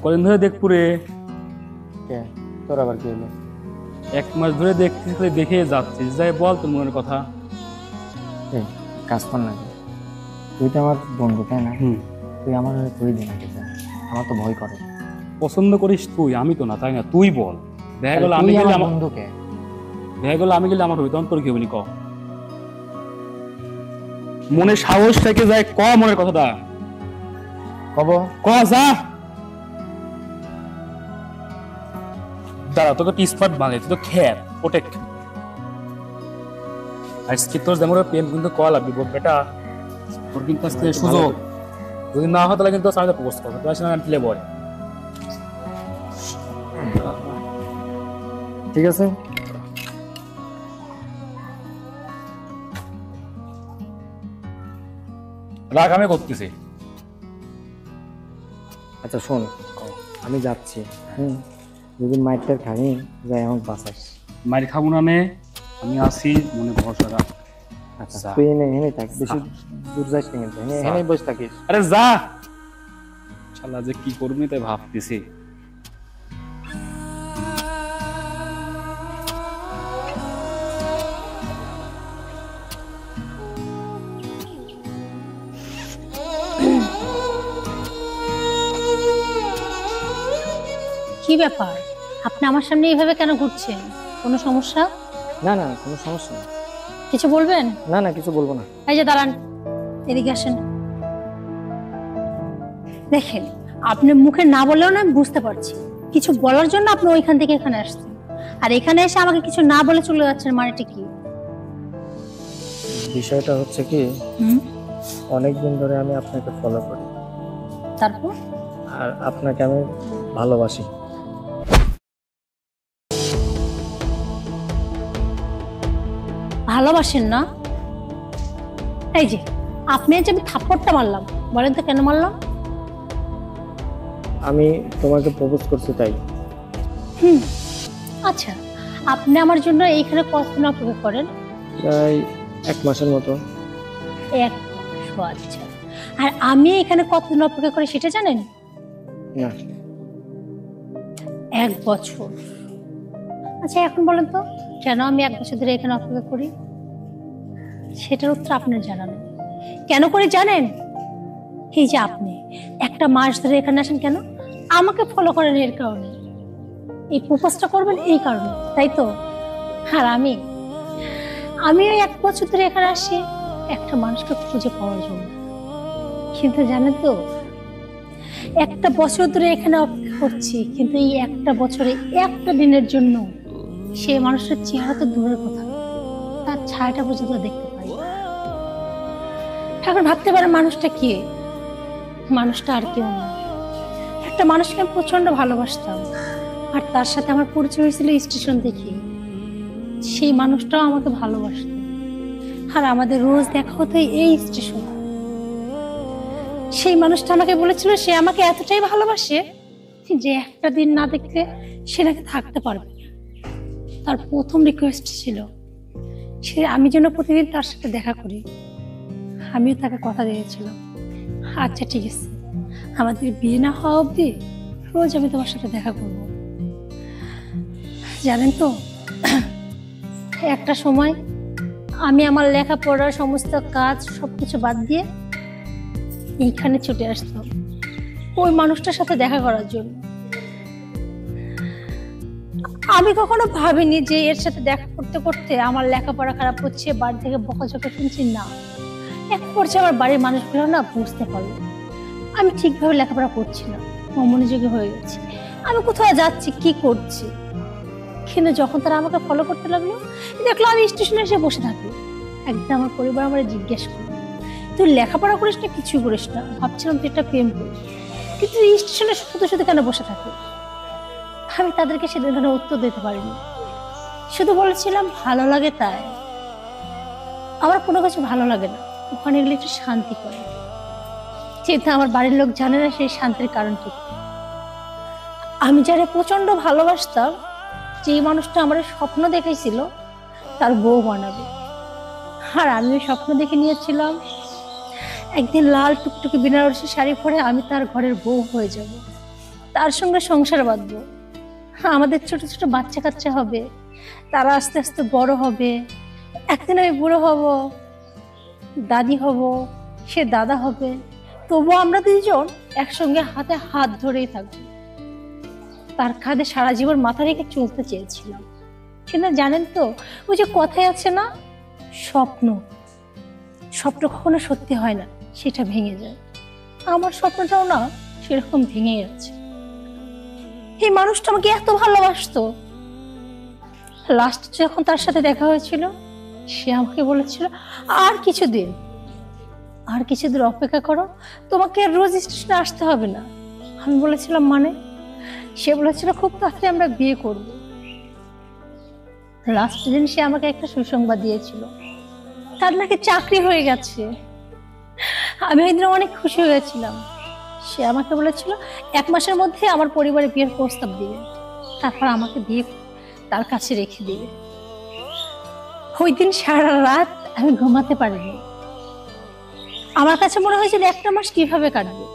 কদিন ধরে দেখপুরে কে তোর আবার কি হলো? 1 মাস ধরে দেখে যাচ্ছিস, যাই বল তোর মনের কথা। কাজ কর না, তুই তো আমার বন্ধু তাই না? তুই আমার তুই দিন আগে যা, আমার তো ভয় করে। পছন্দ করিস তুই, আমি তো না, তাই না? তুই বল। দেখা গেল আমি গেলে আমার বন্ধুকে, দেখা গেল আমি গেলে আমার হইতো, তোর কি বলি ক। মনে সাহস থেকে যায়, ক মনের কথাটা কব ক যা। দাঁড়া, তোকে টিসপাট বাঁধে, তুই তো খেত ওটেক। আজকে তোর যেমন প্রেম কিন্তু কল লাগবি বেটা, তোর কিন্তু আজকে সুযোগ। যদি না হয় তাহলে কিন্তু আমি পোস্ট করবো, তুই আসলে প্লে বয়। ঠিক আছে। রাগ আমি করতেছি। আচ্ছা শোন, আমি যাচ্ছি, যদি মাইটটার খাই যাই আমাকে বাঁচাস। মার খাবো না নে, আমি আসি, মনে ভরসা রাখ। আচ্ছা তুই এনে থাক, বেশি দূর যাস না কিন্তু, এনে বসে থাকিস। আরে যা, শালা যে কি করবি তাই ভাবতেছি। কি ব্যাপার, আপনি আমার সামনে এইভাবে কেন ঘুরছেন? কোনো সমস্যা? না না, কোনো সমস্যা না। কিছু বলবেন? না না, কিছু বলবো না। এই যে দাঁড়ান, এদিকে আসেন। দেখেন, আপনি মুখে না বললেও না আমি বুঝতে পারছি কিছু বলার জন্য আপনি ওইখান থেকে এখানে আসছেন, আর এখানে এসে আমাকে কিছু না বলে চলে যাচ্ছেন, মানেটা কি? বিষয়টা হচ্ছে কি, অনেকদিন ধরে আমি আপনাকে ফলো করি, তারপর? আর আপনাকে আমি ভালোবাসি। ভালোবাসেন না? এই যে আপনি যে আমি থাপ্পড়টা মারলাম, বলেন তো কেন মারলাম? আমি তোমাকে প্রপোজ করছি তাই। আচ্ছা, আপনি আমার জন্য এইখানে কতদিন অপেক্ষা করেন? প্রায় 1 মাসের মতো। 1 মাস? আচ্ছা, আর আমি এখানে কতদিন অপেক্ষা করি সেটা জানেন? না। 1 বছর? আচ্ছা এখন বলেন তো, কেন আমি 1 বছর ধরে এখানে অপেক্ষা করি? সেটার উত্তর আপনার জানা নেই। কেন করে জানেন? এই যে আপনি 1 মাস ধরে এখানে আসেন কেন? আমাকে ফলো করেন এর কারণে, এই প্রপোজটা করবেন এই কারণে, তাই তো? আর আমি ওই 1 বছর ধরে এখানে আসি একটা মানুষকে খুঁজে পাওয়ার জন্য, কিন্তু জানেন তো 1 বছর ধরে এখানে অপেক্ষা করছি, কিন্তু এই 1 বছরে 1 দিনের জন্য সেই মানুষের চেহারা তো দূরের কথা, তার ছায়াটা পর্যন্ত দেখতে পাই। এখন ভাবতে পারে মানুষটা কে? মানুষটা আর কেউ না, একটা মানুষকে আমি প্রচন্ড ভালোবাসতাম, আর তার সাথে আমার পরিচয় হয়েছিল স্টেশন থেকে। সেই মানুষটাও আমাকে ভালোবাসত, আর আমাদের রোজ দেখা হতো এই স্টেশন। সেই মানুষটা আমাকে বলেছিল সে আমাকে এতটাই ভালোবাসে যে 1 দিন না দেখলে সে নাকি থাকতে পারবে না। তার প্রথম রিকোয়েস্ট ছিল সে আমি যেন প্রতিদিন তার সাথে দেখা করি। আমিও তাকে কথা দিয়েছিলাম, আচ্ছা ঠিক আছে, আমাদের বিয়ে না হওয়া অবধি রোজ আমি তোমার সাথে দেখা করব। জানেন তো, একটা সময় আমি আমার লেখাপড়ার সমস্ত কাজ সবকিছু বাদ দিয়ে এইখানে ছুটে আসতাম ওই মানুষটার সাথে দেখা করার জন্য। আমি কখনো ভাবিনি যে এর সাথে দেখা করতে করতে আমার লেখাপড়া খারাপ হচ্ছে, বাড়ি থেকে বকাঝকা শুনছি না। এক পর্যায়ে আমার বাড়ির মানুষগুলো না বুঝতে পারলো আমি ঠিকভাবে লেখাপড়া করছি না, অমনোযোগী হয়ে গেছি, আমি কোথাও যাচ্ছি কি করছি। কিন্তু যখন তারা আমাকে ফলো করতে লাগলো, দেখলো আমি স্টেশনে এসে বসে থাকি। একদিন আমার পরিবার আমার জিজ্ঞেস করলো, তুই লেখাপড়া করিস না, কিছু করিস না, ভাবছিলাম তুই একটা প্রেম করিস, কিন্তু স্টেশনে শুধু শুধু কেন বসে থাকি? আমি তাদেরকে সেদিন কোনো উত্তর দিতে পারিনি, শুধু বলেছিলাম ভালো লাগে তাই। আমার কোনো কিছু ভালো লাগে না, ওখানে গেলে একটু শান্তি করে, যেহেতু আমার বাড়ির লোক জানে না সেই শান্তির কারণটি। আমি যারা প্রচন্ড ভালোবাসতাম, যে মানুষটা আমার স্বপ্ন দেখেছিল তার বউ বানাবে, আর আমিও স্বপ্ন দেখে নিয়েছিলাম একদিন লাল টুকটুকি বেনারসি শাড়ি পরে আমি তার ঘরের বউ হয়ে যাব। তার সঙ্গে সংসার বাঁধবো। আমাদের ছোট ছোট বাচ্চা কাচ্চা হবে, তারা আস্তে আস্তে বড় হবে, একদিন আমি বুড়ো হব, দাদি হব, সে দাদা হবে, তবু আমরা দুইজন একসঙ্গে হাতে হাত ধরেই থাকবো। তার কাঁধে সারা জীবন মাথা রেখে চলতে চেয়েছিলাম, কিন্তু জানেন তো ওই যে কথাই আছে না, স্বপ্ন স্বপ্ন কখনো সত্যি হয় না, সেটা ভেঙে যায়। আমার স্বপ্নটাও না সেরকম ভেঙে যাচ্ছে। এই মানুষটা আমাকে এত ভালোবাসতো, লাস্ট যখন তার সাথে দেখা হয়েছিল সে আমাকে বলেছিল আর কিছুদিন অপেক্ষা করো, তোমাকে রোজ স্টেশনে আসতে হবে না। আমি বলেছিলাম মানে? সে বলেছিল খুব তাড়াতাড়ি আমরা বিয়ে করব। লাস্ট দিন সে আমাকে একটা সুসংবাদ দিয়েছিল, তার নাকি চাকরি হয়ে গেছে। আমি ওই দিন অনেক খুশি হয়ে গেছিলাম। সে আমাকে বলেছিল 1 মাসের মধ্যে আমার পরিবারে বিয়ের প্রস্তাব দিবে, তারপর আমাকে দিয়ে তার কাছে রেখে দিবে। ওই দিন সারা রাত আমি ঘুমাতে পারিনি। আমার কাছে মনে হয়েছিল 1টা মাস কিভাবে কাটবে।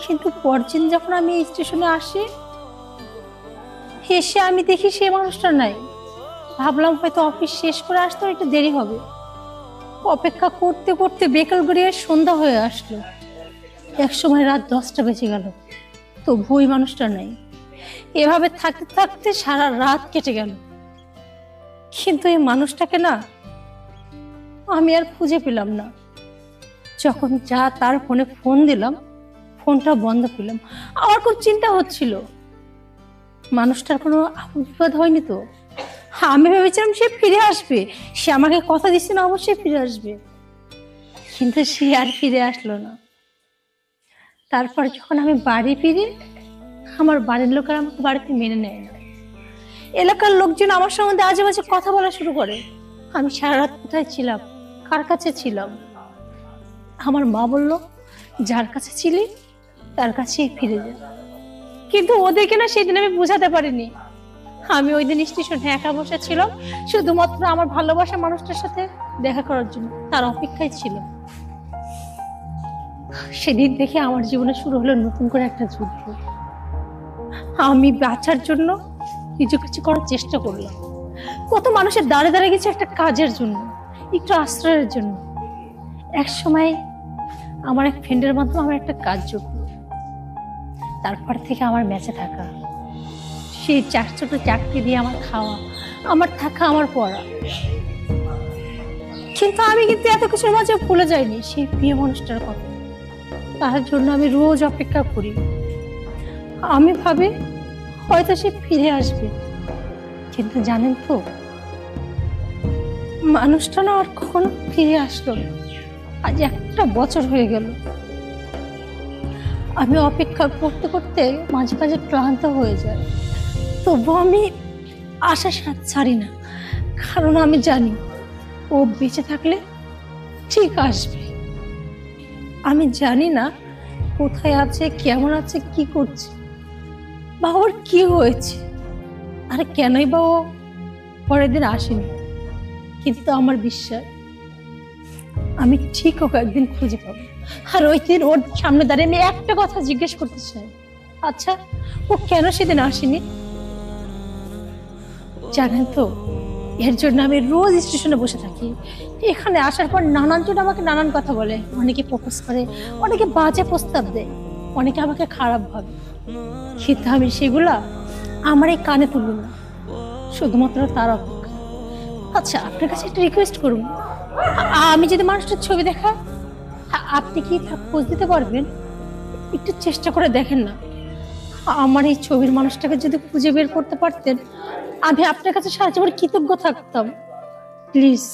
কিন্তু পরদিন যখন আমি স্টেশনে আসি, এসে আমি দেখি সে মানুষটা নাই। ভাবলাম হয়তো অফিস শেষ করে আসতে একটু দেরি হবে। অপেক্ষা করতে করতে বিকেল গড়িয়ে সন্ধ্যা হয়ে আসলো। এক সময় রাত 10টা বেজে গেল, তো ওই মানুষটা নাই। এভাবে থাকতে থাকতে সারা রাত কেটে গেল, কিন্তু এই মানুষটাকে না আমি আর খুঁজে পেলাম না। যখন তার ফোনে ফোন দিলাম, ফোনটা বন্ধ পেলাম। আমার খুব চিন্তা হচ্ছিল, মানুষটার কোনো বিপদ হয়নি তো? আমি ভেবেছিলাম সে ফিরে আসবে, সে আমাকে কথা দিচ্ছে না অবশ্যই ফিরে আসবে, কিন্তু সে আর ফিরে আসলো না। তারপর যখন আমি বাড়ি ফিরি, আমার বাড়ির লোকেরা আমাকে বাড়িতে মেনে নেয় না। এলাকার লোকজন আমার সম্বন্ধে আজে বাজে কথা বলা শুরু করে। আমি সারা রাত কোথায় ছিলাম, কার কাছে ছিলাম? আমার মা বলল, যার কাছে ছিলি তার কাছেই ফিরে যা। কিন্তু ওদেরকে না সেদিন আমি বোঝাতে পারিনি। আমি ওই দিন স্টেশনে একা বসে ছিলাম, শুধুমাত্র আমার ভালোবাসা মানুষটার সাথে দেখা করার জন্য, তার অপেক্ষায় ছিল। সেদিন দেখে আমার জীবনে শুরু হলো নতুন করে একটা যুদ্ধ। আমি বাঁচার জন্য কিছু কিছু করার চেষ্টা করলাম। কত মানুষের দাঁড়ে দাঁড়িয়ে গেছে একটা কাজের জন্য, একটু আশ্রয়ের জন্য। এক সময় আমার এক ফ্রেন্ডের মাধ্যমে আমার একটা কাজ জুটল। তারপর থেকে আমার ম্যাচে থাকা, সেই ছোট চাকরি দিয়ে আমার খাওয়া, আমার থাকা, আমার পড়া। কিন্তু আমি এত কিছুর মাঝে ভুলে যাইনি সেই প্রিয় মানুষটার কথা। তার জন্য আমি রোজ অপেক্ষা করি। আমি ভাবি হয়তো সে ফিরে আসবে, কিন্তু জানেন তো মানুষটা না আর কখনো ফিরে আসলো না। আজ 1টা বছর হয়ে গেল। আমি অপেক্ষা করতে করতে মাঝে মাঝে ক্লান্ত হয়ে যায়, তবু আমি আশা ছাড়ি না, কারণ আমি জানি ও বেঁচে থাকলে ঠিক আসবে। আমি জানি না কোথায় আছে, কেমন আছে, কি করছে, বা ওর কি হয়েছে, আর কেনই বা ও পরের দিন আসেনি। কিন্তু আমার বিশ্বাস আমি ঠিক ওকে একদিন খুঁজে পাবো। আর ওই দিন ওর সামনে দাঁড়িয়ে আমি একটা কথা জিজ্ঞেস করতে চাই, আচ্ছা ও কেন সেদিন আসেনি? জানেন তো, এর জন্য আমি রোজ স্টেশনে বসে থাকি। এখানে আসার পর নানান জন আমাকে নানান কথা বলে। অনেকে প্রপোজ করে, অনেকে বাজে প্রস্তাব দেয়, অনেকে আমাকে খারাপ ভাবে, কিন্তু আমি সেগুলা আমার এই কানে তুলব না, শুধুমাত্র তার অপেক্ষা। আচ্ছা আপনার কাছে একটা রিকোয়েস্ট করুন, আমি যদি মানুষটার ছবি দেখা, আপনি কি খোঁজ দিতে পারবেন? একটু চেষ্টা করে দেখেন না। আমার এই ছবির মানুষটাকে যদি খুঁজে বের করতে পারতেন, আমি আপনার কাছে সারা জীবন কৃতজ্ঞ থাকতাম। প্লিজ।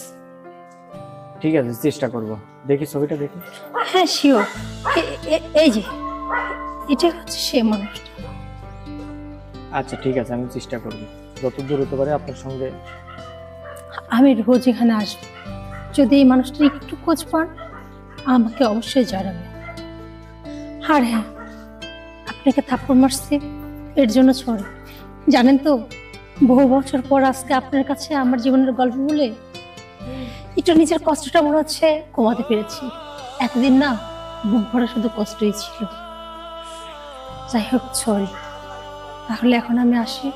ঠিক আছে, চেষ্টা করব। দেখি ছবিটা দেখি। হ্যাঁ শিওর, এই যে এটা হচ্ছে সে মানুষটা। আচ্ছা ঠিক আছে, আমি চেষ্টা করব যতদূর হতে পারে আপনার সঙ্গে। আমি রোজ এখানে আসবো, যদি এই মানুষটা একটু খোঁজ পান আমাকে অবশ্যই জানাবেন। আর হ্যাঁ, আপনাকে থাপ্পড় মারছি এর জন্য সরি। জানেন তো, বহু বছর পর আজকে আপনার কাছে আমার জীবনের গল্প বলে একটু নিজের কষ্টটা মনে হচ্ছে কমাতে পেরেছি। এতদিন না বুক ভরা শুধু কষ্টই ছিল। যাই হোক সরি, তাহলে এখন আমি আসি।